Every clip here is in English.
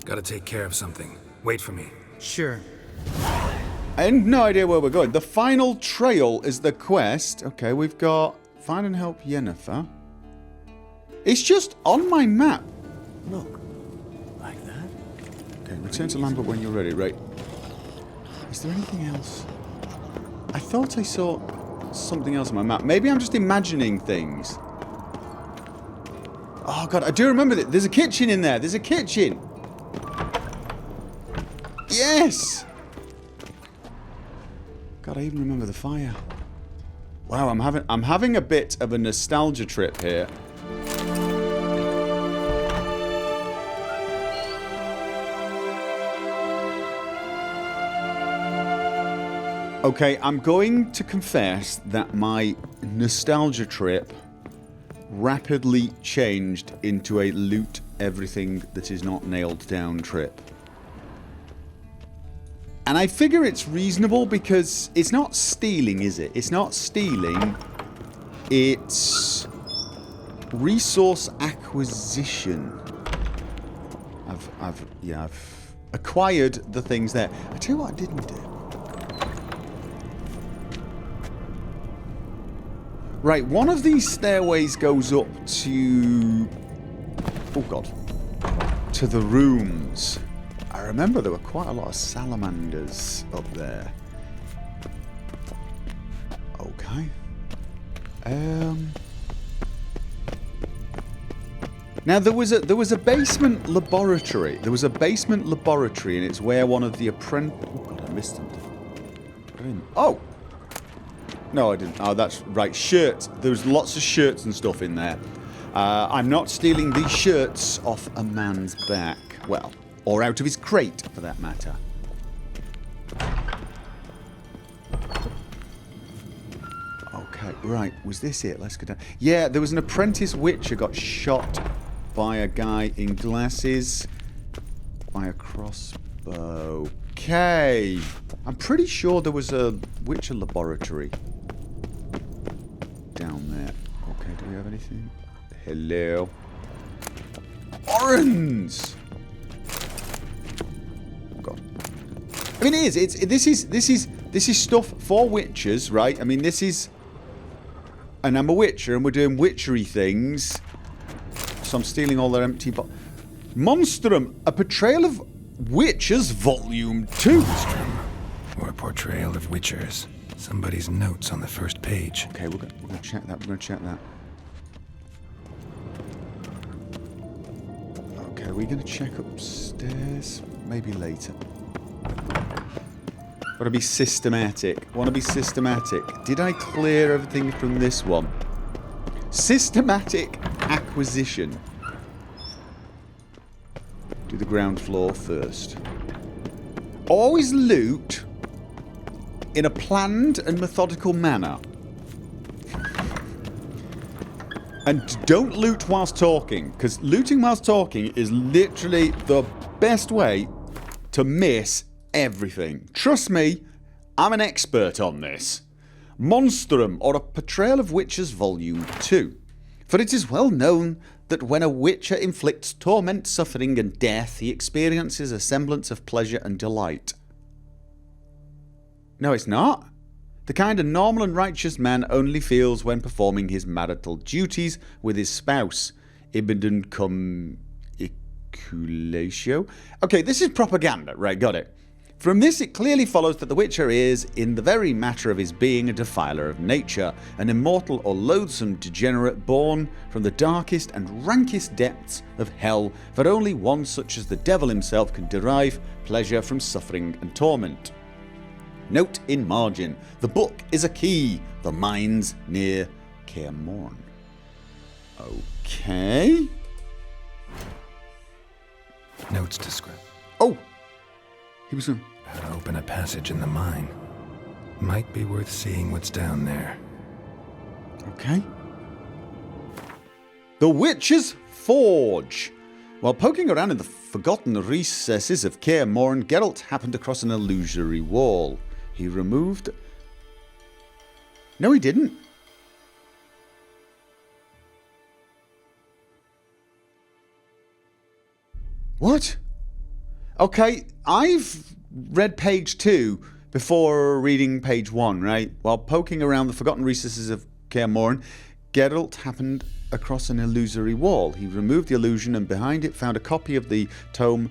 Gotta take care of something. Wait for me. Sure. I had no idea where we're going. The final trail is the quest. Okay, we've got find and help Yennefer. It's just on my map. Look. Like that? Okay, return to Lambert when you're ready. Right. Is there anything else? I thought I saw something else on my map. Maybe I'm just imagining things. Oh god, I do remember that. There's a kitchen in there. There's a kitchen. Yes! God, I even remember the fire. Wow, I'm having a bit of a nostalgia trip here. Okay, I'm going to confess that my nostalgia trip rapidly changed into a loot everything that is not nailed down trip. And I figure it's reasonable because it's not stealing, is it? It's not stealing. It's resource acquisition. I've acquired the things there. I tell you what I didn't do. Right, one of these stairways goes up to... oh god. To the rooms. I remember there were quite a lot of salamanders up there. Okay. Now there was a basement laboratory. There was a basement laboratory, and it's where one of the apprentices... oh god, I missed something. Oh! No, I didn't. Oh, that's right. Shirts. There's lots of shirts and stuff in there. I'm not stealing these shirts off a man's back. Well, or out of his crate, for that matter. Okay, right. Was this it? Let's go down. Yeah, there was an apprentice witcher got shot by a guy in glasses by a crossbow. Okay. I'm pretty sure there was a witcher laboratory down there. Okay, do we have anything? Hello. Orange! God. I mean, it is. This is stuff for witchers, right? I mean, this is... and I'm a witcher, and we're doing witchery things. So I'm stealing all their empty Monstrum! A Portrayal of Witchers, Volume 2. Monstrum, or a portrayal of witchers. Somebody's notes on the first page. Okay, we're gonna check that. We're gonna check that. Okay, are we gonna check upstairs? Maybe later. Gotta be systematic. Wanna be systematic. Did I clear everything from this one? Systematic acquisition. Do the ground floor first. Always loot in a planned and methodical manner. And don't loot whilst talking, because looting whilst talking is literally the best way to miss everything. Trust me, I'm an expert on this. Monstrum, or a Portrayal of Witchers, Volume 2. For it is well known that when a witcher inflicts torment, suffering, and death, he experiences a semblance of pleasure and delight. No, it's not. The kind a normal and righteous man only feels when performing his marital duties with his spouse. Ibidun cum eculatio. Okay, this is propaganda. Right, got it. From this it clearly follows that the Witcher is, in the very matter of his being, a defiler of nature, an immortal or loathsome degenerate born from the darkest and rankest depths of hell, for only one such as the devil himself can derive pleasure from suffering and torment. Note in margin, the book is a key, the mines near Kaer Morhen. Okay. Notes to script. Oh! He was... How to open a passage in the mine. Might be worth seeing what's down there. Okay. The Witch's Forge. While poking around in the forgotten recesses of Kaer Morhen, Geralt happened across an illusory wall. He removed... No, he didn't. What? Okay, I've read page 2 before reading page 1, right? While poking around the forgotten recesses of Kaer Morhen, Geralt happened across an illusory wall. He removed the illusion and behind it found a copy of the tome.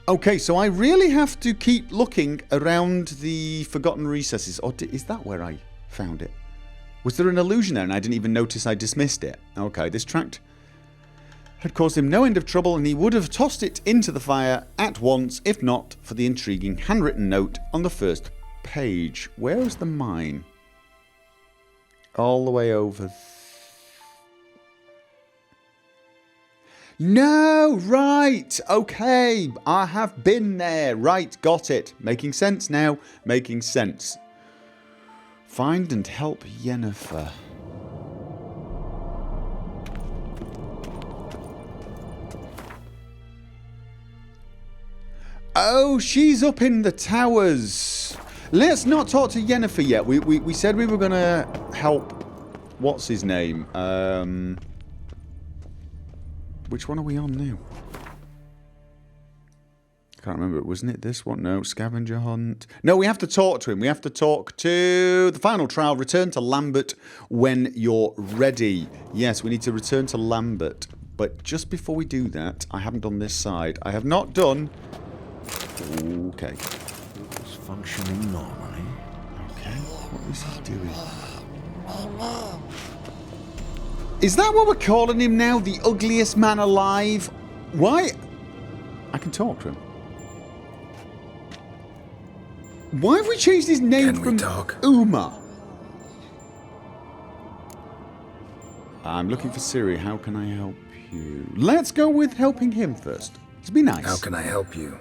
Okay, so I really have to keep looking around the forgotten recesses. Or is that where I found it? Was there an illusion there and I didn't even notice I dismissed it? Okay, this tract had caused him no end of trouble and he would have tossed it into the fire at once if not for the intriguing handwritten note on the first page. Where is the mine? All the way over. No, right, okay, I have been there, right, got it. Making sense now, making sense. Find and help Yennefer. Oh, she's up in the towers. Let's not talk to Yennefer yet. We said we were going to help... What's his name? Which one are we on now? Can't remember. Wasn't it this one? No, scavenger hunt. No, we have to talk to him. We have to talk to the final trial. Return to Lambert when you're ready. Yes, we need to return to Lambert. But just before we do that, I haven't done this side. I have not done... Okay. It's functioning normally. Okay. What is he doing? Is that what we're calling him now? The ugliest man alive? Why? I can talk to him. Why have we changed his name from Uma? I'm looking for Ciri. How can I help you? Let's go with helping him first. Let's be nice. How can I help you?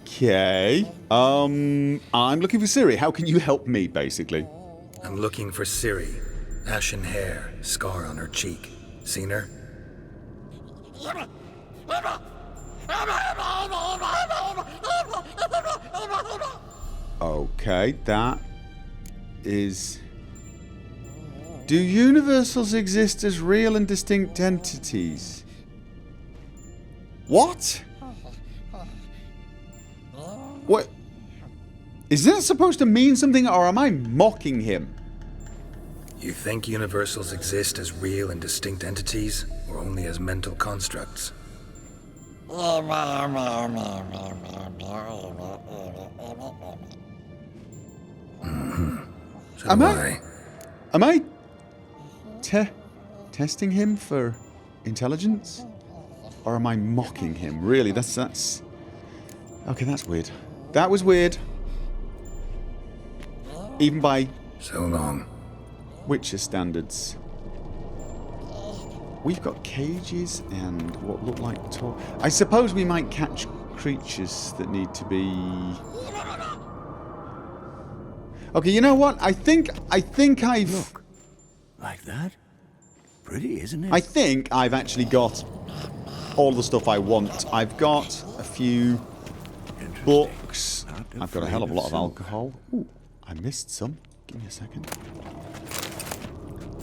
Okay. I'm looking for Ciri. How can you help me, basically? I'm looking for Ciri. Ashen hair, scar on her cheek. Seen her? Okay, that is... Do universals exist as real and distinct entities? What? What? Is that supposed to mean something, or am I mocking him? You think universals exist as real and distinct entities, or only as mental constructs? So Am I testing him for intelligence? Or am I mocking him? Really, that's... Okay, that's weird. That was weird. Even by... So long. Witcher standards. We've got cages and what look like I suppose we might catch creatures that need to be... Okay, you know what? I think I've... Look. Like that? Pretty, isn't it? I think I've actually got all the stuff I want. I've got a few books. I've got a hell of a lot of alcohol. Ooh, I missed some. Give me a second.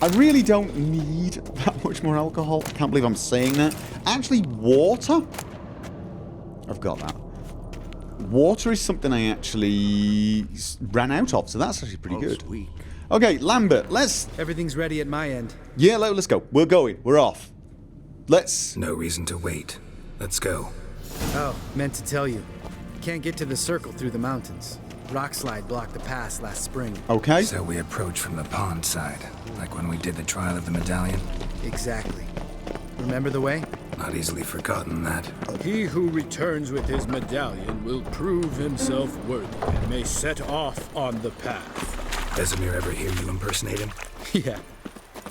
I really don't need that much more alcohol. I can't believe I'm saying that. Actually, water? I've got that. Water is something I actually ran out of, so that's actually pretty good. Sweet. Okay, Lambert, let's... Everything's ready at my end. Yeah, let's go. We're going. We're off. Let's... No reason to wait. Let's go. Oh, meant to tell you. Can't get to the circle through the mountains. Rockslide blocked the pass last spring. Okay. So we approach from the pond side, like when we did the trial of the medallion? Exactly. Remember the way? Not easily forgotten, that. He who returns with his medallion will prove himself worthy and may set off on the path. Vesemir ever hear you impersonate him? Yeah.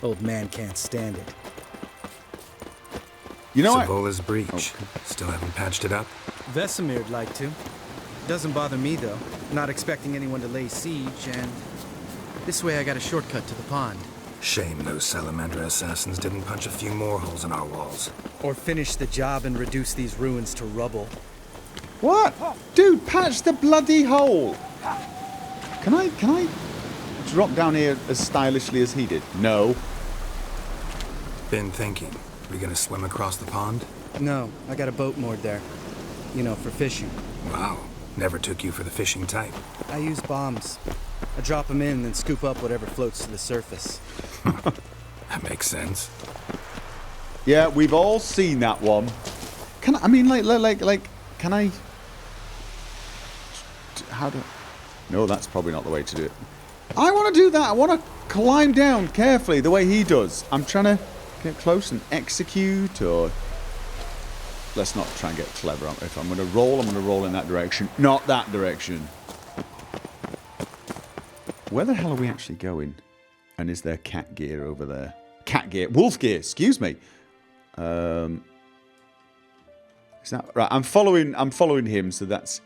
Old man can't stand it. You know what? Savola's breach. Still haven't patched it up? Vesemir'd like to. Doesn't bother me, though. Not expecting anyone to lay siege, and... This way I got a shortcut to the pond. Shame those Salamander assassins didn't punch a few more holes in our walls. Or finish the job and reduce these ruins to rubble. What? Dude, patch the bloody hole. Can I drop down here as stylishly as he did? No. Been thinking. We gonna swim across the pond? No, I got a boat moored there. You know, for fishing. Wow. Never took you for the fishing type. I use bombs. I drop them in and then scoop up whatever floats to the surface. That makes sense. Yeah, we've all seen that one. Can I mean, can I... How do... No, that's probably not the way to do it. I want to do that. I want to climb down carefully the way he does. I'm trying to get close and execute, or... Let's not try and get clever. If I'm going to roll in that direction. Not that direction. Where the hell are we actually going? And is there cat gear over there? Cat gear. Wolf gear, excuse me. Is that right? I'm following him, so that's...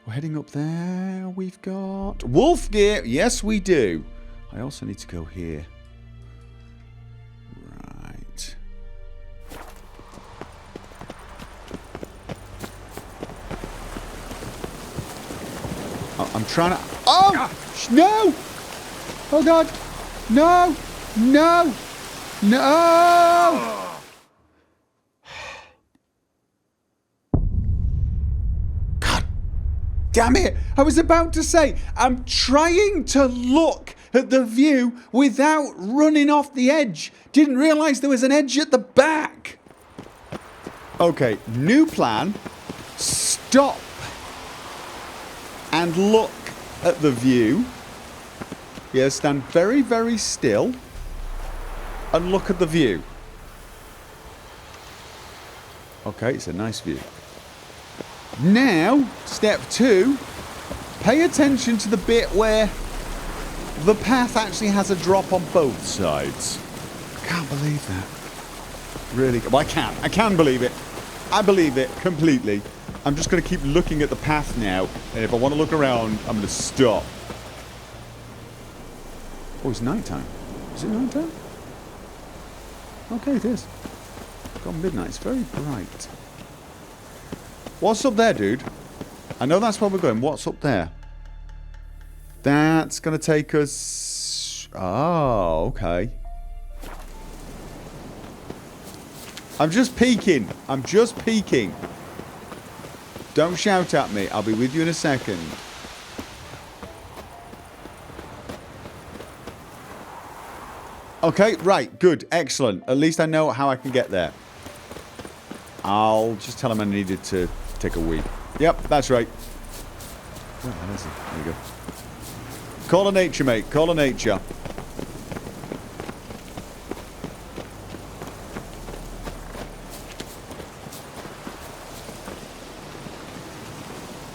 We're heading up there. We've got wolf gear. Yes, we do. I also need to go here. Right. I'm trying to... Oh! No! Oh, God. No! No! No! God damn it! I was about to say, I'm trying to look at the view without running off the edge. Didn't realise there was an edge at the back. Okay, new plan. Stop and look at the view. Yeah, stand very, very still and look at the view. Okay, it's a nice view. Now, step 2, pay attention to the bit where the path actually has a drop on both sides. I can't believe that. Really? Well, I can believe it. I believe it completely. I'm just going to keep looking at the path now, and if I want to look around, I'm going to stop. Oh, it's nighttime. Is it nighttime? Okay, it is. It's gone midnight. It's very bright. What's up there, dude? I know that's where we're going. What's up there? That's going to take us... Oh, okay. I'm just peeking. I'm just peeking. Don't shout at me. I'll be with you in a second. Okay, right. Good. Excellent. At least I know how I can get there. I'll just tell him I needed to take a wee. Yep, that's right. Where the hell is he? There you go. Call a nature, mate. Call a nature.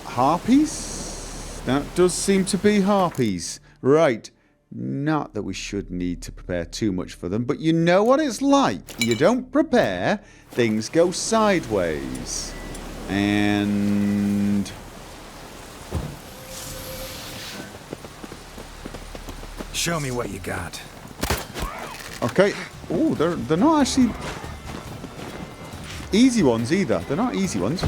Harpies? That does seem to be harpies. Right. Not that we should need to prepare too much for them, but you know what it's like. You don't prepare, things go sideways. And... Show me what you got. Okay. Oh, they're not actually easy ones either. They're not easy ones.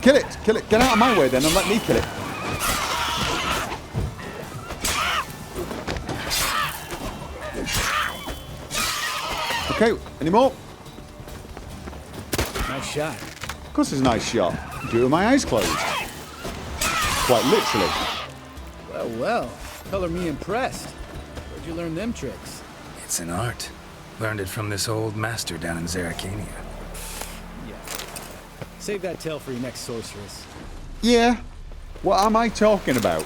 Kill it! Kill it! Get out of my way then and let me kill it. Okay, any more? Nice shot. Of course it's a nice shot. Do it with my eyes closed. Quite literally. Well, well. Color me impressed. Where'd you learn them tricks? It's an art. Learned it from this old master down in Zeracania. Yeah. Save that tale for your next sorceress. Yeah. What am I talking about?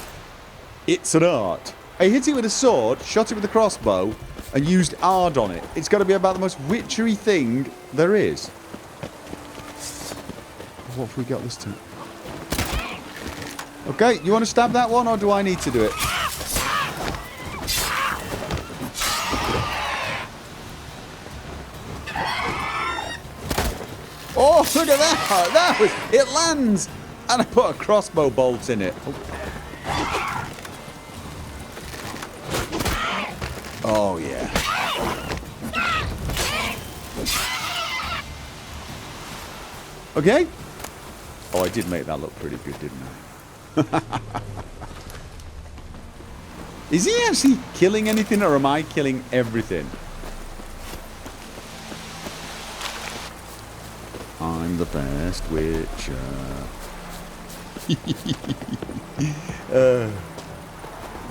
It's an art. I hit it with a sword, shot it with a crossbow, and used ard on it. It's got to be about the most witchery thing there is. What have we got this time? Okay, you want to stab that one, or do I need to do it? Oh, look at that! That was... It lands! And I put a crossbow bolt in it. Oh, yeah. Okay. Oh, I did make that look pretty good, didn't I? Is he actually killing anything, or am I killing everything? I'm the best Witcher.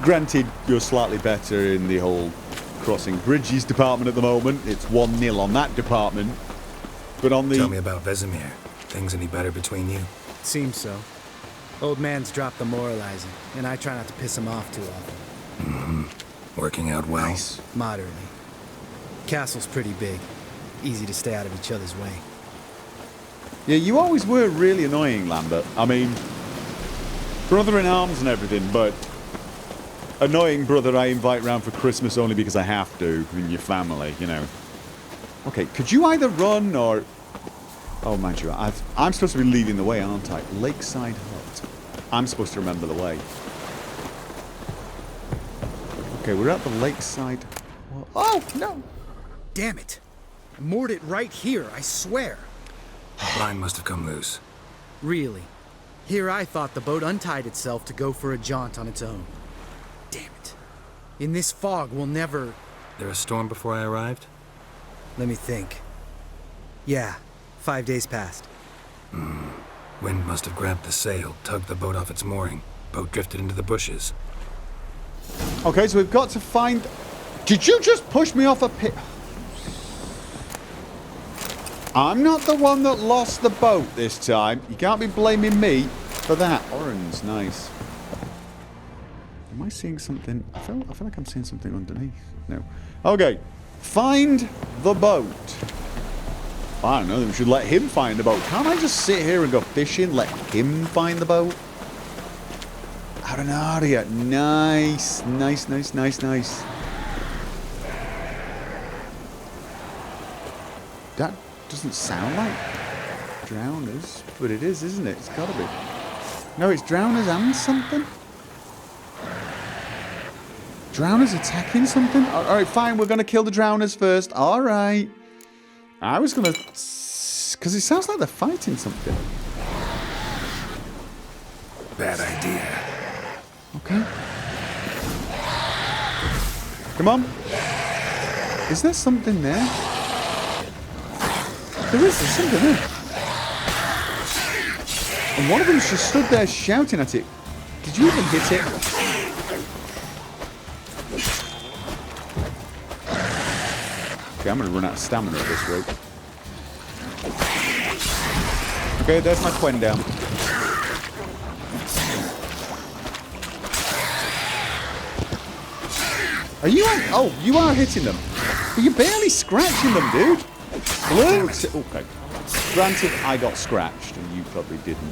Granted, you're slightly better in the whole crossing bridges department at the moment. It's 1-0 on that department. But on the... Tell me about Vesemir. Things any better between you? Seems so. Old man's dropped the moralizing, and I try not to piss him off too often. Working out well? Nice. Moderately. Castle's pretty big. Easy to stay out of each other's way. Yeah, you always were really annoying, Lambert. I mean, brother in arms and everything, but annoying brother I invite round for Christmas only because I have to in your family, you know. Okay, could you either run or... Oh, mind you, I'm supposed to be leading the way, aren't I? Lakeside Hut. I'm supposed to remember the way. Okay, we're at the Lakeside... Oh, no! Damn it! I moored it right here, I swear! The line must have come loose. Really? Here I thought the boat untied itself to go for a jaunt on its own. Damn it. In this fog, we'll never... There a storm before I arrived? Let me think. Yeah, 5 days passed. Wind must have grabbed the sail, tugged the boat off its mooring. Boat drifted into the bushes. Okay, so we've got to find... Did you just push me off a pit? I'm not the one that lost the boat this time. You can't be blaming me for that. Orange, nice. Am I seeing something? I feel like I'm seeing something underneath. No. Okay. Find the boat. I don't know. We should let him find the boat. Can't I just sit here and go fishing? Let him find the boat? I don't know how to get. Nice. Nice, nice, nice, nice. That doesn't sound like drowners, but it is, isn't it? It's gotta be. No, it's drowners and something. Drowners attacking something? Alright, fine, we're gonna kill the drowners first. Alright. I was gonna... Because it sounds like they're fighting something. Bad idea. Okay. Come on. Is there something there? There's something there. And one of them's just stood there shouting at it. Did you even hit it? Okay, I'm going to run out of stamina at this rate. Okay, there's my Quen down. Are you... Oh, you are hitting them. But you're barely scratching them, dude. Learn to... Okay. Granted, I got scratched, and you probably didn't.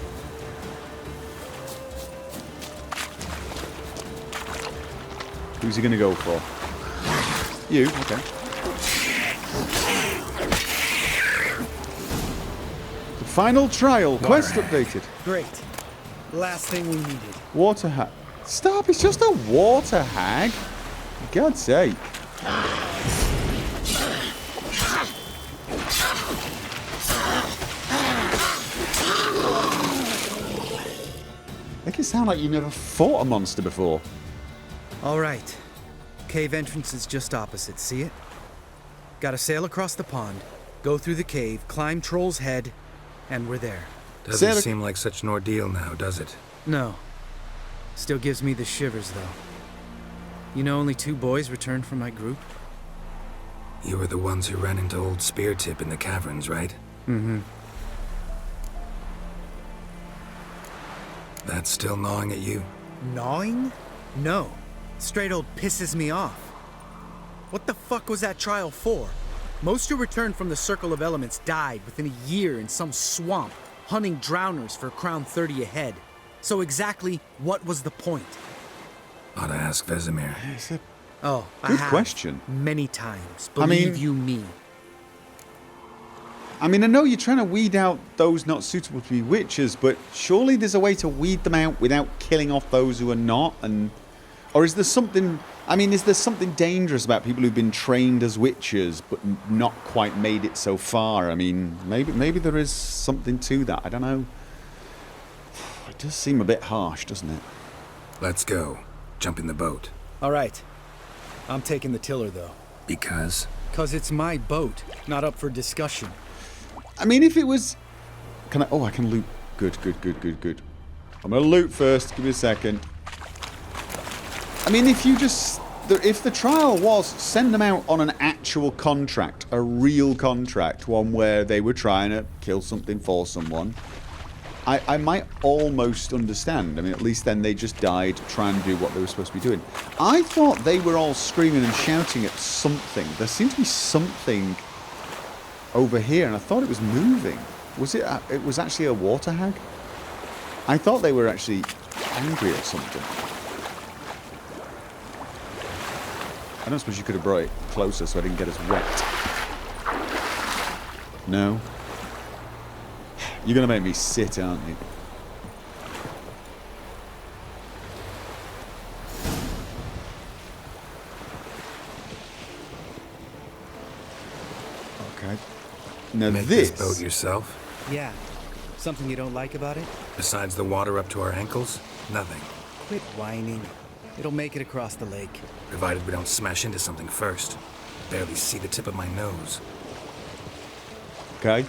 Who's he going to go for? You? Okay. The final trial. Quest updated. Great. Last thing we needed. Water hag. Stop, it's just a water hag. For God's sake. Make it sound like you never fought a monster before. All right. Cave entrance is just opposite, see it? Gotta sail across the pond, go through the cave, climb Troll's Head, and we're there. Doesn't seem like such an ordeal now, does it? No. Still gives me the shivers, though. You know only 2 boys returned from my group? You were the ones who ran into old Speartip in the caverns, right? Mm-hmm. That's still gnawing at you? Gnawing? No. Straight old pisses me off. What the fuck was that trial for? Most who returned from the Circle of Elements died within a year in some swamp, hunting drowners for Crown 30 a head. So exactly what was the point? Ought to ask Vesemir. Oh, I Good have. question. Many times. Believe you me. I mean, I know you're trying to weed out those not suitable to be witches, but surely there's a way to weed them out without killing off those who are not, and... Or is there something... I mean, is there something dangerous about people who've been trained as witches, but not quite made it so far? I mean, maybe there is something to that. I don't know. It does seem a bit harsh, doesn't it? Let's go. Jump in the boat. All right. I'm taking the tiller, though. Because? 'Cause it's my boat, not up for discussion. I mean, if it was Can I... Oh, I can loot. Good. I'm gonna loot first. Give me a second. I mean, if you just... If the trial was send them out on an actual contract, a real contract, one where they were trying to kill something for someone, I might almost understand. I mean, at least then they just died trying to do what they were supposed to be doing. I thought they were all screaming and shouting at something. There seemed to be something over here, and I thought it was moving. Was it? It was actually a water hag? I thought they were actually angry at something. I don't suppose you could have brought it closer so I didn't get as wet. No? You're going to make me sit, aren't you? Okay. Now Make this boat yourself? Yeah. Something you don't like about it? Besides the water up to our ankles? Nothing. Quit whining. It'll make it across the lake. Provided we don't smash into something first. Barely see the tip of my nose. Okay.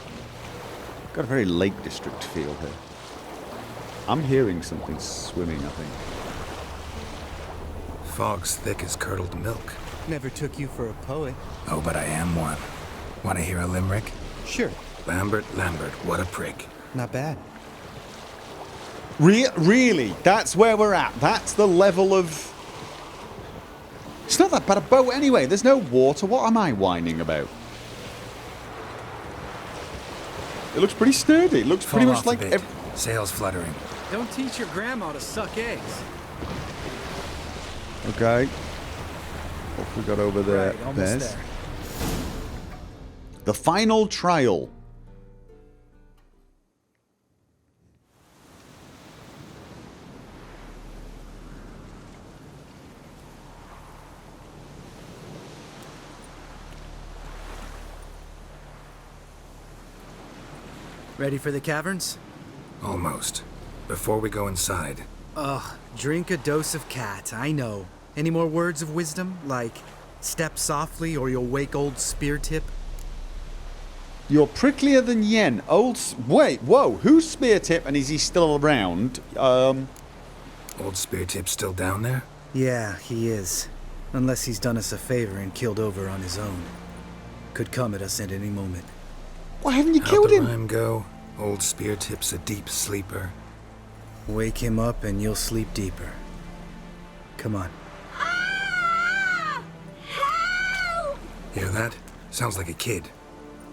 Got a very Lake District feel here. I'm hearing something swimming, I think. Fog's thick as curdled milk. Never took you for a poet. Oh, but I am one. Want to hear a limerick? Sure. Lambert, what a prick. Not bad. Really? That's where we're at. That's the level of... It's not that bad a boat anyway. There's no water. What am I whining about? It looks pretty sturdy. It looks pretty much like... Sails fluttering. Don't teach your grandma to suck eggs. Okay. What have we got over there? Right, almost there. The final trial. Ready for the caverns? Almost. Before we go inside. Ugh, drink a dose of cat, I know. Any more words of wisdom? Like, step softly or you'll wake old spear tip? You're pricklier than Yen. Wait, whoa. Who's Spear Tip and is he still around? Old Spear Tip's still down there? Yeah, he is. Unless he's done us a favor and killed over on his own. Could come at us at any moment. Why haven't you How'd killed the him? rhyme go? Old Spear Tip's a deep sleeper. Wake him up and you'll sleep deeper. Come on. Hear that? Sounds like a kid.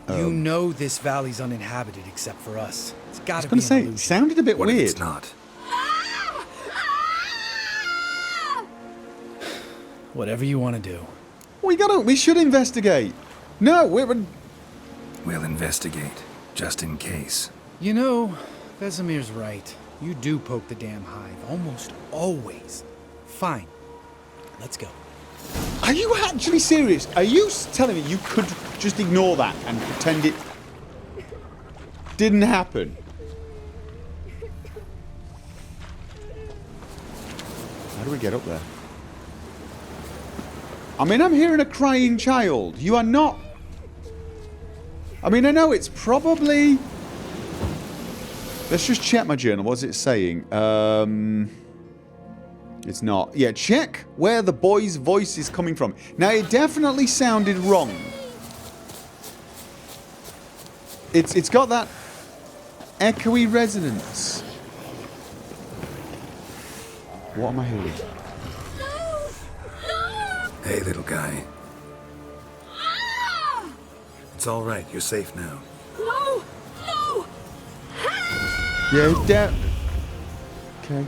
You know this valley's uninhabited except for us. It's gotta I was be going an to say, it illusion. sounded a bit What weird. if it's not? Whatever you want to do. We should investigate. No, We'll investigate, just in case. You know, Vesemir's right. You do poke the damn hive, almost always. Fine. Let's go. Are you actually serious? Are you telling me you could just ignore that and pretend it didn't happen? How do we get up there? I mean, I'm hearing a crying child. You are not... I mean, I know it's probably... Let's just check my journal. What's it saying? It's not. Yeah, check where the boy's voice is coming from. Now, it definitely sounded wrong. It's got that echoey resonance. What am I hearing? Hey, little guy. It's all right. You're safe now. No! Yeah, okay.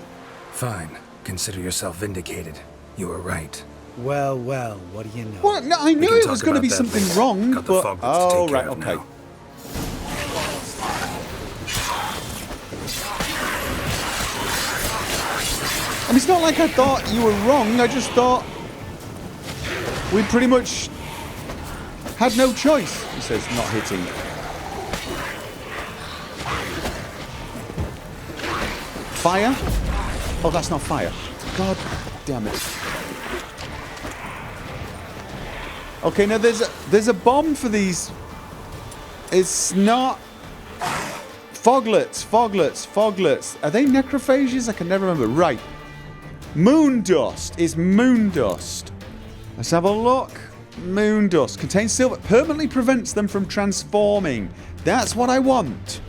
Fine. Consider yourself vindicated. You were right. Well, what do you know? Well, no, I knew can it talk was going to about be that something later. wrong, Got the but... fog boats to Oh, take right, care of okay. now. And it's not like I thought you were wrong, I just thought we pretty much had no choice. He says, not hitting. Fire? Oh, that's not fire. God damn it. Okay, now there's a bomb for these. It's not Foglets. Are they necrophages? I can never remember. Right. Moon dust is moon dust. Let's have a look. Moon dust contains silver. Permanently prevents them from transforming. That's what I want.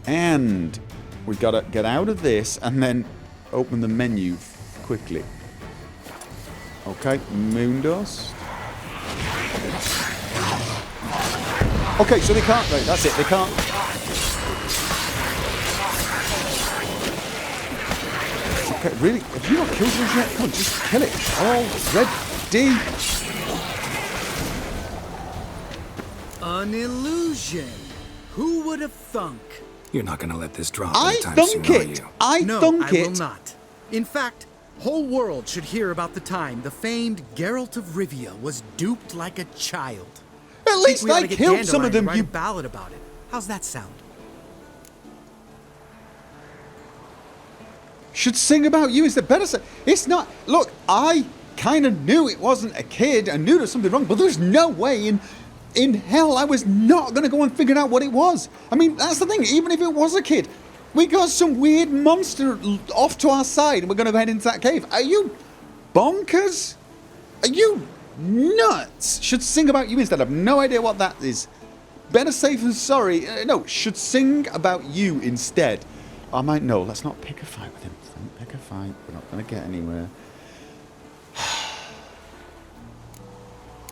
And we gotta get out of this and then open the menu quickly. Okay, moon dust. Okay, so they can't. Right, that's it. They can't. Okay, really? Have you not killed yours yet? Come on, just kill it. Already. An illusion. Who would have thunk? You're not gonna let this drop I anytime thunk soon, are it. you? I No, thunk I will it. not. In fact, whole world should hear about the time the famed Geralt of Rivia was duped like a child. At least We ought I to get killed some of Dandelion them. to write You a ballad about it. How's that sound? should sing about you. Is the better? It's not. Look, I kind of knew it wasn't a kid. I knew there was something wrong, but there's no way in hell I was not going to go and figure out what it was. I mean, that's the thing. Even if it was a kid, we got some weird monster off to our side, and we're going to head into that cave. Are you bonkers? Are you nuts? Should sing about you instead. I have no idea what that is. Better safe than sorry. No, should sing about you instead. I might know. Let's not pick a fight with him. Don't pick a fight. We're not going to get anywhere.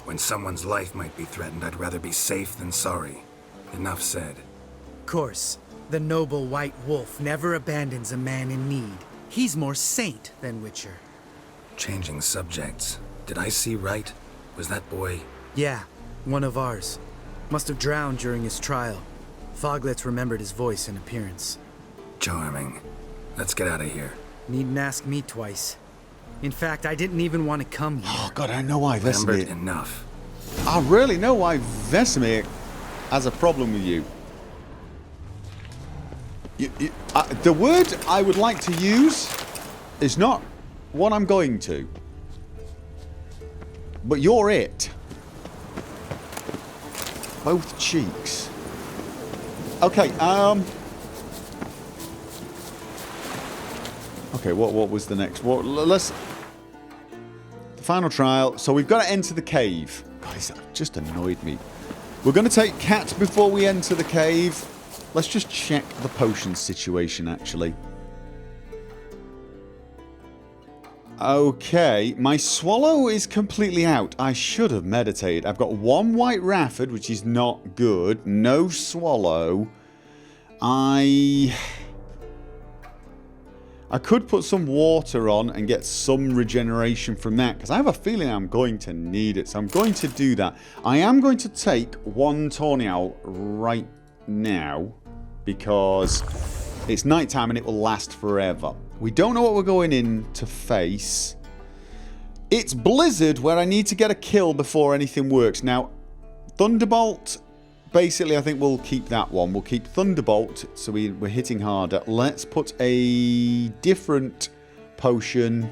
When someone's life might be threatened, I'd rather be safe than sorry. Enough said. Of course, the noble white wolf never abandons a man in need. He's more saint than witcher. Changing subjects. Did I see right? Was that boy... Yeah, one of ours. Must have drowned during his trial. Foglets remembered his voice and appearance. Charming. Let's get out of here. Needn't ask me twice. In fact, I didn't even want to come here. Oh, God, I know why Lambert, Vesemir... enough. I really know why Vesemir has a problem with you. The word I would like to use is not what I'm going to. But you're it. Both cheeks. Okay, okay, what was the next? Let's... The final trial. So we've got to enter the cave. Guys, that just annoyed me. We're going to take Cat before we enter the cave. Let's just check the potion situation, actually. Okay, my swallow is completely out. I should have meditated. I've got one white rafford, which is not good. No swallow. I could put some water on and get some regeneration from that, because I have a feeling I'm going to need it. So I'm going to do that. I am going to take one Tawny Owl right now, because it's nighttime and it will last forever. We don't know what we're going in to face. It's Blizzard, where I need to get a kill before anything works. Now, Thunderbolt, basically I think we'll keep that one. We'll keep Thunderbolt, so we're hitting harder. Let's put a different potion.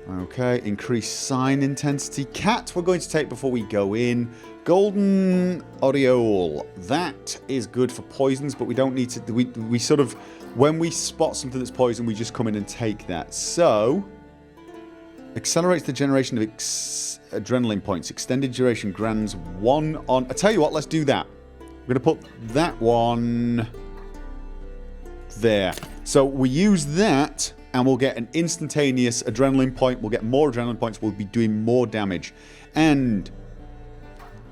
Okay, increase sign intensity. Cat we're going to take before we go in. Golden Aureole. That is good for poisons, but we don't need to... We sort of... When we spot something that's poison, we just come in and take that. So... Accelerates the generation of adrenaline points. Extended duration grants 1 on... I tell you what, let's do that. We're going to put that one... there. So we use that... And we'll get an instantaneous adrenaline point. We'll get more adrenaline points. We'll be doing more damage. And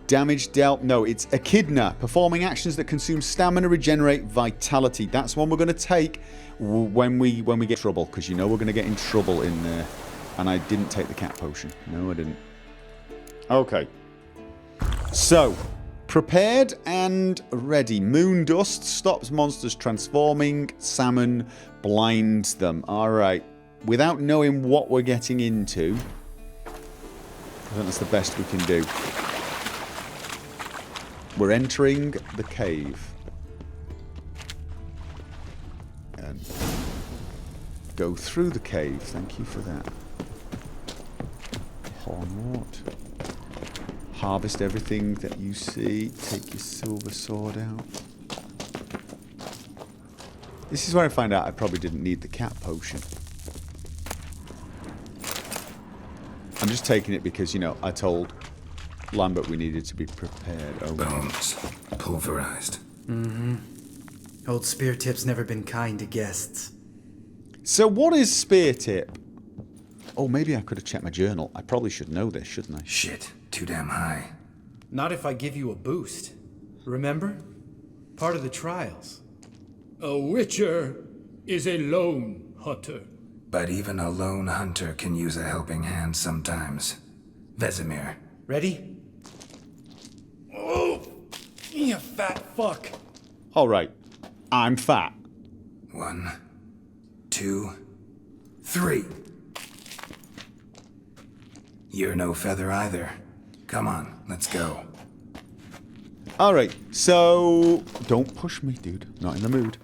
damage dealt... No, it's Echidna. Performing actions that consume stamina, regenerate vitality. That's one we're going to take when we get trouble. Because you know we're going to get in trouble in there. And I didn't take the cat potion. No, I didn't. Okay. So... Prepared and ready. Moon dust stops monsters transforming. Salmon blinds them. Alright. Without knowing what we're getting into, I think that's the best we can do. We're entering the cave. And go through the cave. Thank you for that. Hornwort. Harvest everything that you see. Take your silver sword out. This is where I find out I probably didn't need the cat potion. I'm just taking it because, you know, I told Lambert we needed to be prepared. Oh, Bones. Pulverized. Old Spear Tip's never been kind to guests. so what is Spear Tip? Oh, maybe I could have checked my journal. I probably should know this, shouldn't I? Shit. Too damn high. Not if I give you a boost. Remember? Part of the trials. A witcher is a lone hunter. But even a lone hunter can use a helping hand sometimes. Vesemir. Ready? Oh! You fat fuck! Alright. I'm fat. 1, 2, 3. You're no feather either. Come on, let's go. Alright, so... Don't push me, dude. Not in the mood.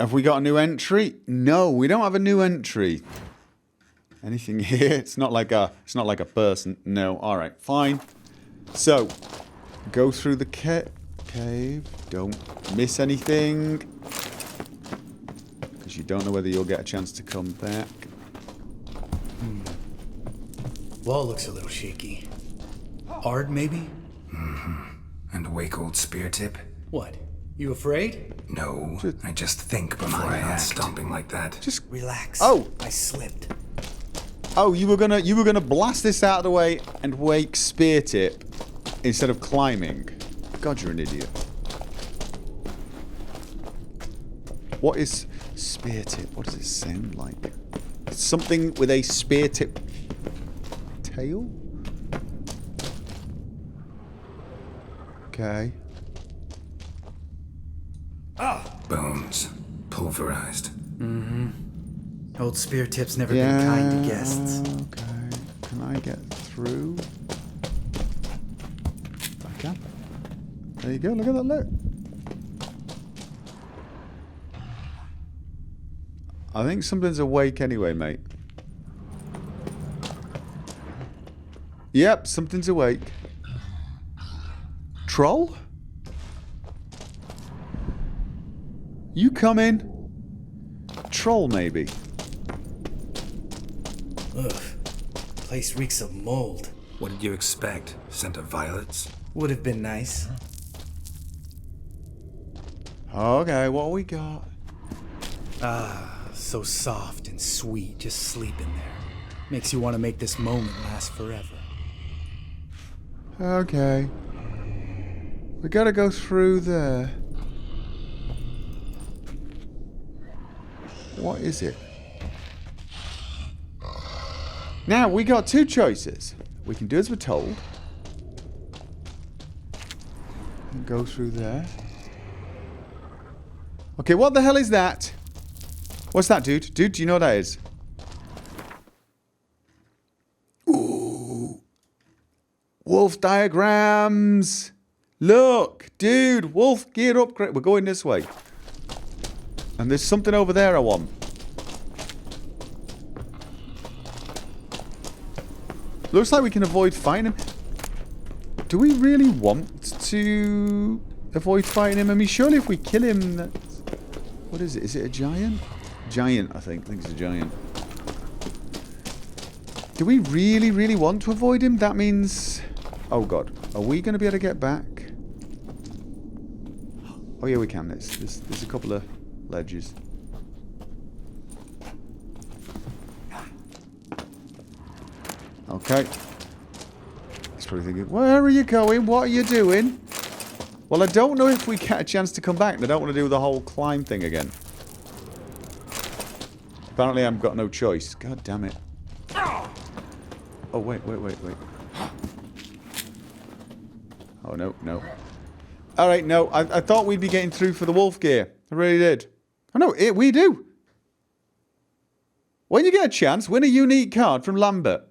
Have we got a new entry? No, we don't have a new entry. Anything here? It's not like a person. No, alright, fine. So, go through the cave. Don't miss anything. Because you don't know whether you'll get a chance to come back. Wall looks a little shaky. Ard, maybe? And wake old Spear Tip? What? You afraid? No, I just think before I act. Stomping like that. Just... Relax. Oh! I slipped. Oh, you were gonna blast this out of the way and wake Spear Tip instead of climbing. God, you're an idiot. What is Spear Tip? What does it sound like? It's something with a spear tip tail? Okay. Bones. Pulverized. Old Spear Tip's never been kind to guests. Okay. Can I get through? I can. There you go. Look at that. Look. I think something's awake anyway, mate. Yep, something's awake. Troll? You come in? Troll, maybe. Ugh. Place reeks of mold. What did you expect? Scent of violets? Would have been nice. Okay, what we got? So soft and sweet, just sleeping there. Makes you want to make this moment last forever. Okay. We gotta go through there. What is it? Now, we got two choices. We can do as we're told. And go through there. Okay, what the hell is that? What's that, dude? Dude, do you know what that is? Ooh. Wolf diagrams. Look, dude, wolf gear upgrade. We're going this way. And there's something over there I want. Looks like we can avoid fighting him. Do we really want to avoid fighting him? I mean, surely if we kill him, that's... What is it? Is it a giant? Giant, I think. I think it's a giant. Do we really, really want to avoid him? That means... Oh, God. Are we going to be able to get back? Oh, yeah, we can. There's a couple of ledges. Okay. He's probably thinking, where are you going? What are you doing? Well, I don't know if we get a chance to come back. And I don't want to do the whole climb thing again. Apparently, I've got no choice. God damn it. Oh, wait. Oh, no. Alright, no. I thought we'd be getting through for the wolf gear. I really did. Oh, no, we do. When you get a chance, win a unique card from Lambert.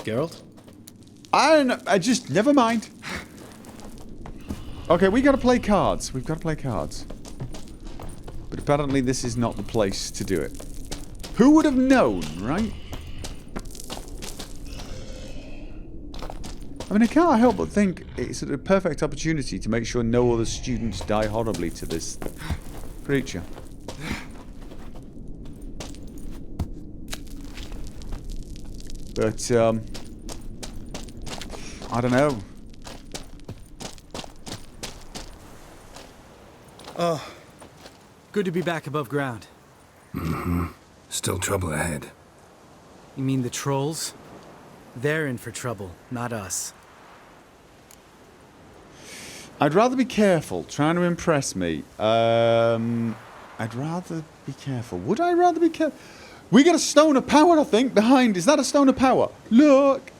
Geralt? I don't know. I just... Never mind. Okay, we gotta play cards. We've got to play cards. But apparently this is not the place to do it. Who would have known, right? I mean, I can't help but think it's a perfect opportunity to make sure no other students die horribly to this creature. But, I don't know. Oh, good to be back above ground. Mm-hmm. Still trouble ahead. You mean the trolls? They're in for trouble, not us. I'd rather be careful, trying to impress me. I'd rather be careful. Would I rather be careful? We got a stone of power, I think, behind. Is that a stone of power? Look!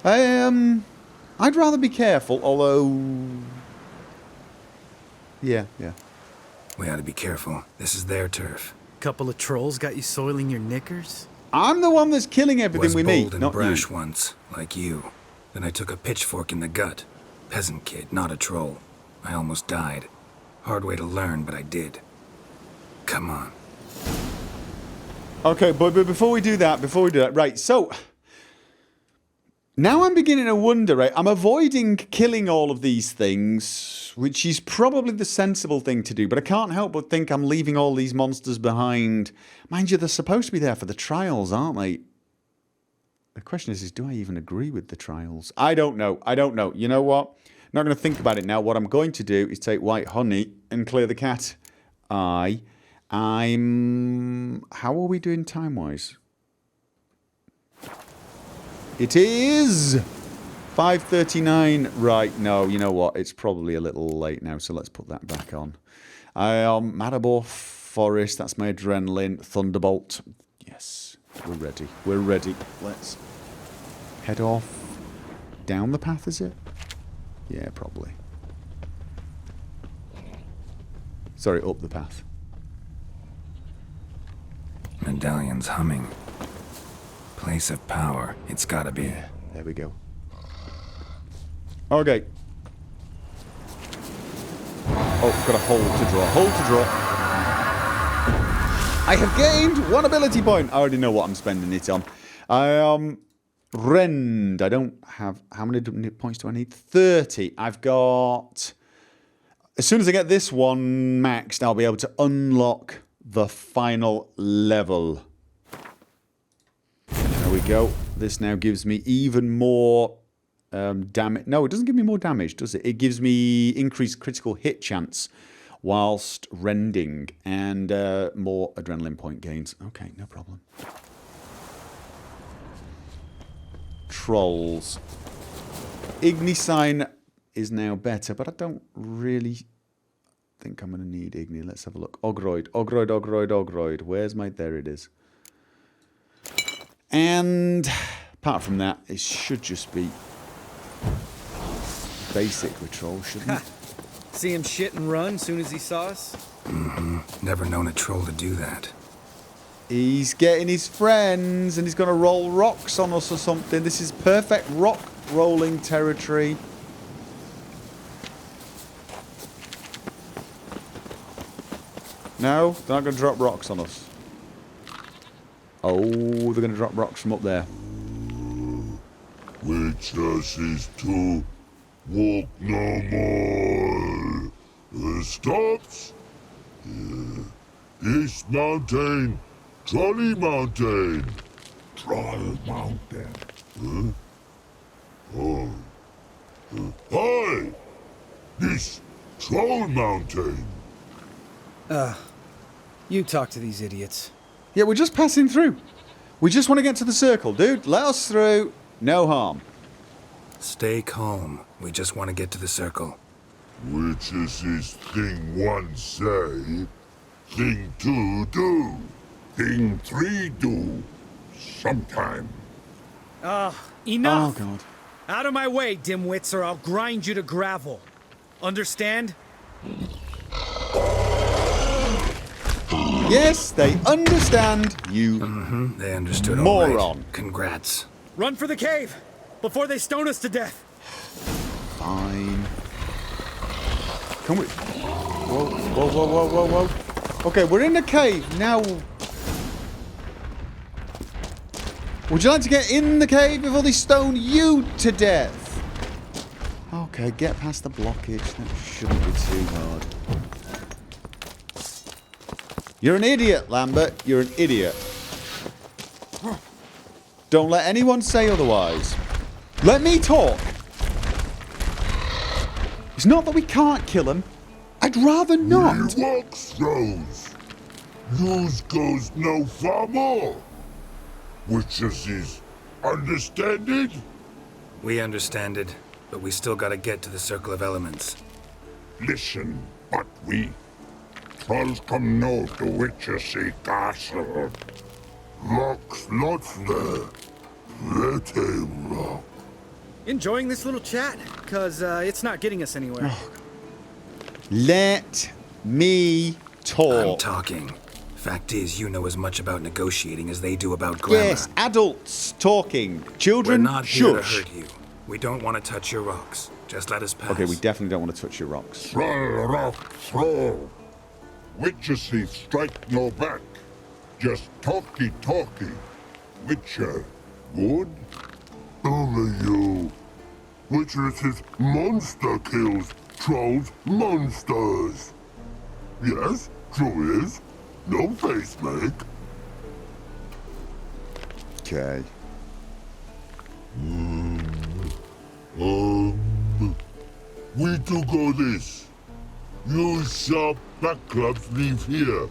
I'd rather be careful, although... Yeah. We ought to be careful. This is their turf. Couple of trolls got you soiling your knickers? I'm the one that's killing everything Was we bold meet, and not brash you. once, like you. Then I took a pitchfork in the gut. Peasant kid, not a troll. I almost died. Hard way to learn, but I did. Come on. Okay, but before we do that, right, so... Now I'm beginning to wonder, right, I'm avoiding killing all of these things, which is probably the sensible thing to do, but I can't help but think I'm leaving all these monsters behind. Mind you, they're supposed to be there for the trials, aren't they? The question is do I even agree with the trials? I don't know. You know what? I'm not going to think about it now. What I'm going to do is take white honey and clear the cat eye. How are we doing time-wise? It is 5:39. Right, no, you know what? It's probably a little late now, so let's put that back on. Matador Forest, that's my adrenaline. Thunderbolt. Yes, we're ready. Let's head off. Down the path, is it? Yeah, probably. Sorry, up the path. Medallion's humming. Place of power. It's gotta be. Yeah, there we go. Okay. Oh, got a hole to draw. I have gained 1 ability point. I already know what I'm spending it on. Rend. I don't have... How many points do I need? 30. I've got... As soon as I get this one maxed, I'll be able to unlock the final level. There we go. This now gives me even more damage. No, it doesn't give me more damage, does it? It gives me increased critical hit chance whilst rending and more adrenaline point gains. Okay, no problem. Trolls. Ignisign is now better, but I don't really think I'm going to need Igni. Let's have a look. Ogroid. Where's my... There it is. And apart from that, it should just be basic with trolls, shouldn't it? See him shit and run soon as he saw us? Mm-hmm. Never known a troll to do that. He's getting his friends and he's going to roll rocks on us or something. This is perfect rock rolling territory. No, they're not going to drop rocks on us. Oh, they're going to drop rocks from up there. Witches is to walk no more. Stops. East Mountain, Trolley Mountain. Troll Mountain. Oh. Hi! This Troll Mountain. You talk to these idiots. Yeah, we're just passing through. We just want to get to the circle, dude. Let us through. No harm. Stay calm. We just want to get to the circle. Witches is thing 1 say, thing 2 do, thing 3 do, sometime. Enough! Oh, God. Out of my way, dimwits, or I'll grind you to gravel. Understand? Yes, they understand, you They understood all moron. right. Congrats. Run for the cave before they stone us to death. Fine. Can we... Whoa. Okay, we're in the cave. Now... Would you like to get in the cave before they stone you to death? Okay, get past the blockage. That shouldn't be too hard. You're an idiot, Lambert. You're an idiot. Don't let anyone say otherwise. Let me talk. It's not that we can't kill him. I'd rather not. We walk throws. Yours goes no far more. Witches is understand it? We understand it, but we still gotta get to the Circle of Elements. Listen, but we trolls come north to Witchersea Castle. Rocks lots there. Pretty rock. Enjoying this little chat? Cause it's not getting us anywhere. Let me talk. I'm talking. Fact is, you know as much about negotiating as they do about grammar. Yes, adults talking. We're Children, not here to shush. hurt you. We don't want to touch your rocks. Just let us pass. Okay, we definitely don't want to touch your rocks. Troll rock throw. Witchersea strike no back. Just talky. Witcher, good? Only you. Witchersey's monster kills trolls monsters. Yes, true is. No face make. Okay. We do go this. Use sharp back clubs leave here.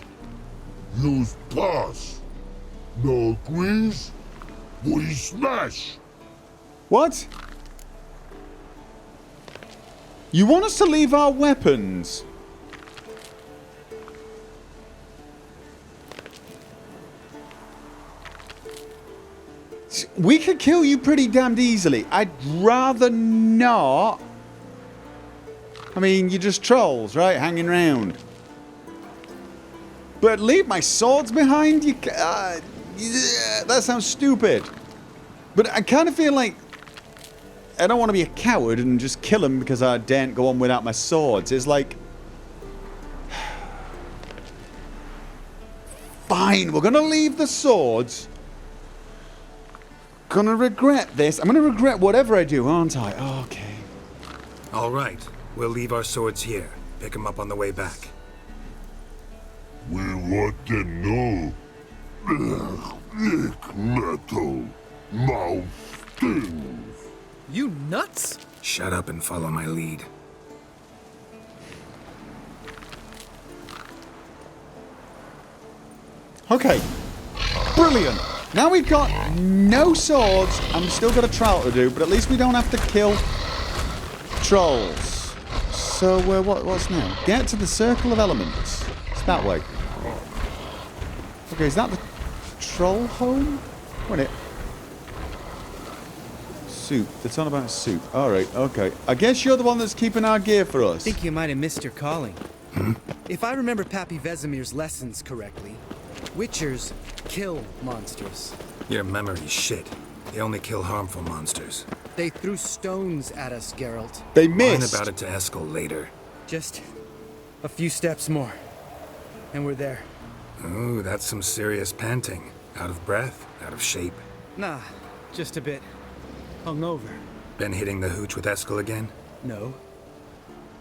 Use pass. No agrees? We smash. What? You want us to leave our weapons? We could kill you pretty damned easily. I'd rather not. I mean, you're just trolls, right? Hanging around. But leave my swords behind you? Yeah, that sounds stupid. But I kind of feel like I don't want to be a coward and just kill him because I daren't go on without my swords. It's like... Fine, we're going to leave the swords. Gonna regret this. I'm gonna regret whatever I do, aren't I? Okay. All right. We'll leave our swords here. Pick them up on the way back. We want them know. Thick metal. Mouth stings. You nuts? Shut up and follow my lead. Okay. Brilliant. Now we've got no swords, and we've still got a trial to do, but at least we don't have to kill trolls. So, what's now? Get to the Circle of Elements. It's that way. Okay, is that the troll home? Wait a minute. Soup. It's on about soup. Alright, okay. I guess you're the one that's keeping our gear for us. I think you might have missed your calling. If I remember Pappy Vesemir's lessons correctly, Witchers kill monsters. Your memory's shit. They only kill harmful monsters. They threw stones at us, Geralt. They Whine missed. about it to Eskel later. Just a few steps more, and we're there. Ooh, that's some serious panting. Out of breath, out of shape. Nah, just a bit hungover. Been hitting the hooch with Eskel again? No,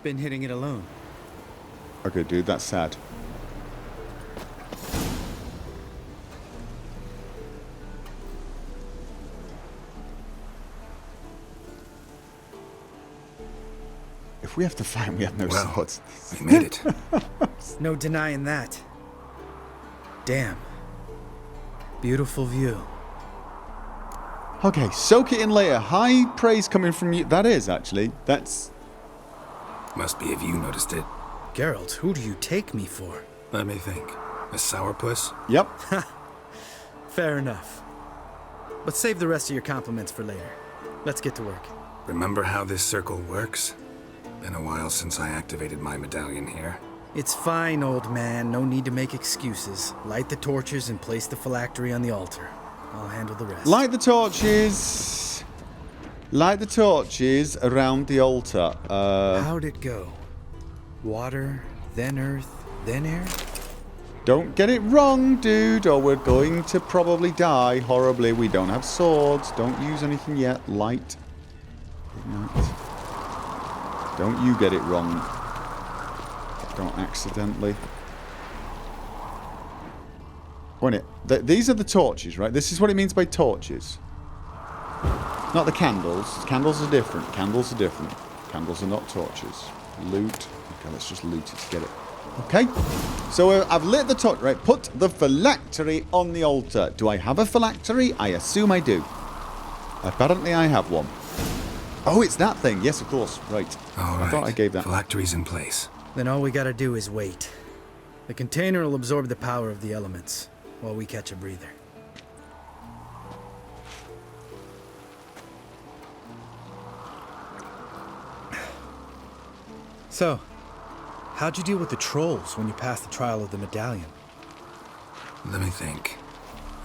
been hitting it alone. Okay, dude, that's sad. If we have to fight, we have no Well, swords. we made it. No denying that. Damn. Beautiful view. Okay, soak it in later. High praise coming from you. That is, actually. That's... Must be if you noticed it. Geralt, who do you take me for? Let me think. A sourpuss? Yep. Fair enough. But save the rest of your compliments for later. Let's get to work. Remember how this circle works? Been a while since I activated my medallion here. It's fine, old man. No need to make excuses. Light the torches and place the phylactery on the altar. I'll handle the rest. Light the torches. Light the torches around the altar. How'd it go? Water, then earth, then air? Don't get it wrong, dude, or we're going to probably die horribly. We don't have swords. Don't use anything yet. Light. Ignite. Don't you get it wrong. Don't accidentally. Wait a minute. These are the torches, right? This is what it means by torches. Not the candles. Candles are different. Candles are different. Candles are not torches. Loot. Okay, let's just loot it to get it. Okay. So I've lit the torch, right? Put the phylactery on the altar. Do I have a phylactery? I assume I do. Apparently I have one. Oh, it's that thing. Yes, of course. Right. All right. I thought I gave that. Phylactery's in place. Then all we gotta do is wait. The container will absorb the power of the elements while we catch a breather. So, how'd you deal with the trolls when you passed the trial of the medallion? Let me think.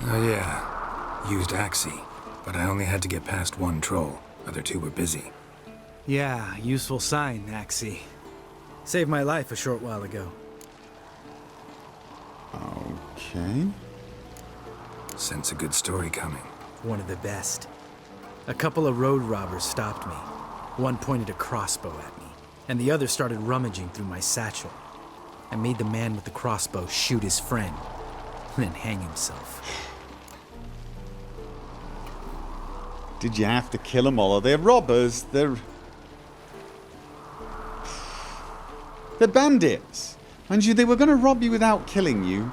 Oh, yeah. Used Axie, but I only had to get past one troll. Other two were busy. Yeah, useful sign, Axie. Saved my life a short while ago. Okay. Sense a good story coming. One of the best. A couple of road robbers stopped me. One pointed a crossbow at me, and the other started rummaging through my satchel. I made the man with the crossbow shoot his friend, and then hang himself. Did you have to kill them all? They're robbers. They're bandits. And they were going to rob you without killing you.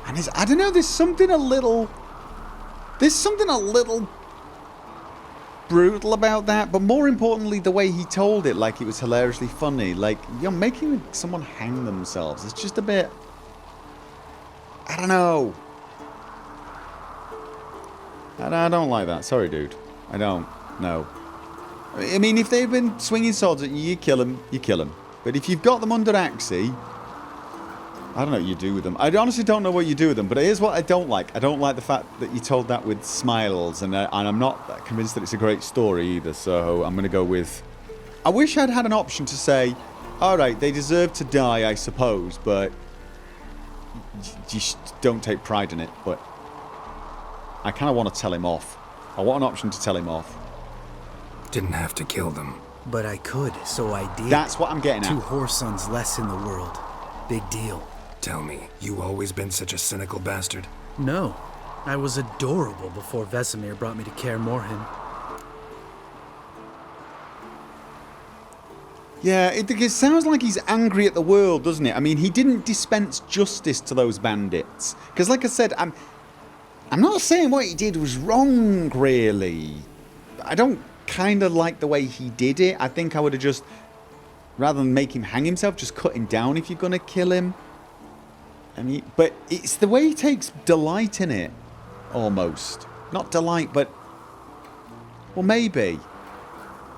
And I don't know, there's something a little brutal about that, but more importantly, the way he told it, like it was hilariously funny. Like, you're making someone hang themselves. It's just a bit, I don't know. I don't like that. Sorry, dude. I don't. No. I mean, if they've been swinging swords at you, you kill them. You kill them. But if you've got them under Axie, I don't know what you do with them. I honestly don't know what you do with them. But here's what I don't like. I don't like the fact that you told that with smiles. And I'm not convinced that it's a great story either. So I'm going to go with... I wish I'd had an option to say, all right, they deserve to die, I suppose. But you don't take pride in it. But I kind of want to tell him off. I want an option to tell him off. Didn't have to kill them. But I could, so I did. That's what I'm getting at. 2 whoresons less in the world. Big deal. Tell me, you always been such a cynical bastard? No. I was adorable before Vesemir brought me to Kaer Morhen. Yeah, it sounds like he's angry at the world, doesn't it? I mean, he didn't dispense justice to those bandits. Because like I said, I'm not saying what he did was wrong, really. I don't kind of like the way he did it. I think I would have just, rather than make him hang himself, just cut him down if you're going to kill him. I mean, but it's the way he takes delight in it, almost. Not delight, but, well, maybe.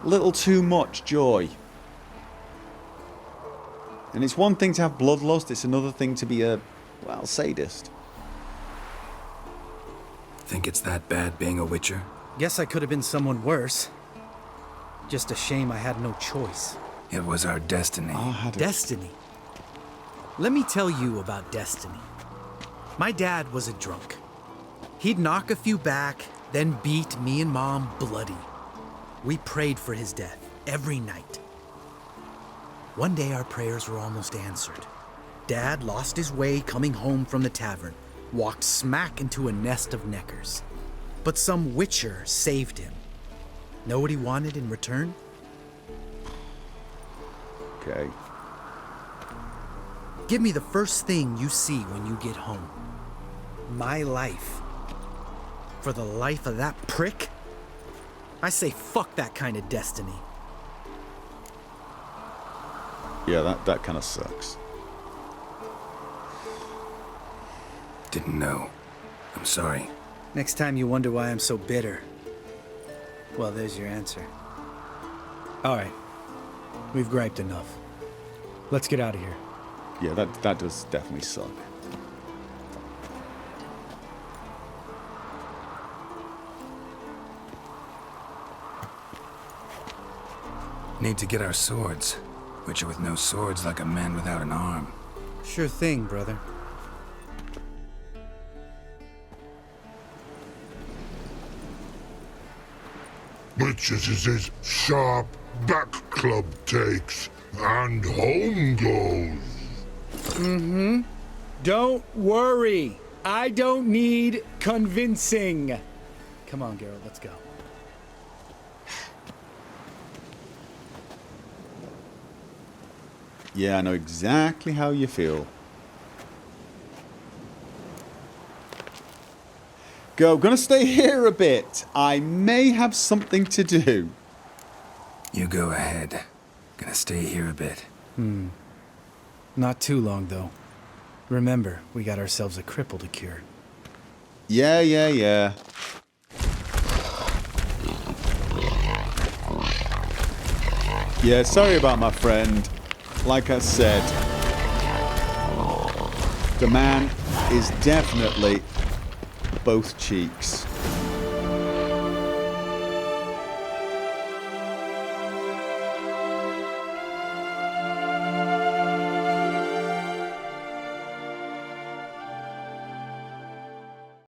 A little too much joy. And it's one thing to have bloodlust, it's another thing to be a, well, sadist. Think it's that bad being a Witcher? Guess I could have been someone worse. Just a shame I had no choice. It was our destiny. Destiny? Let me tell you about destiny. My dad was a drunk. He'd knock a few back, then beat me and Mom bloody. We prayed for his death every night. One day our prayers were almost answered. Dad lost his way coming home from the tavern, walked smack into a nest of neckers. But some Witcher saved him. Know what he wanted in return? Okay. Give me the first thing you see when you get home. My life. For the life of that prick? I say fuck that kind of destiny. Yeah, that kind of sucks. Didn't know. I'm sorry. Next time you wonder why I'm so bitter, well, there's your answer. All right. We've griped enough. Let's get out of here. Yeah, that does definitely suck. Need to get our swords. Witcher with no swords like a man without an arm. Sure thing, brother. which is his sharp back club takes, and home goes. Don't worry. I don't need convincing. Come on, Geralt, let's go. Yeah, I know exactly how you feel. Go, gonna stay here a bit. I may have something to do. You go ahead. Gonna stay here a bit. Not too long, though. Remember, we got ourselves a cripple to cure. Yeah. Yeah, sorry about my friend. Like I said, the man is definitely both cheeks.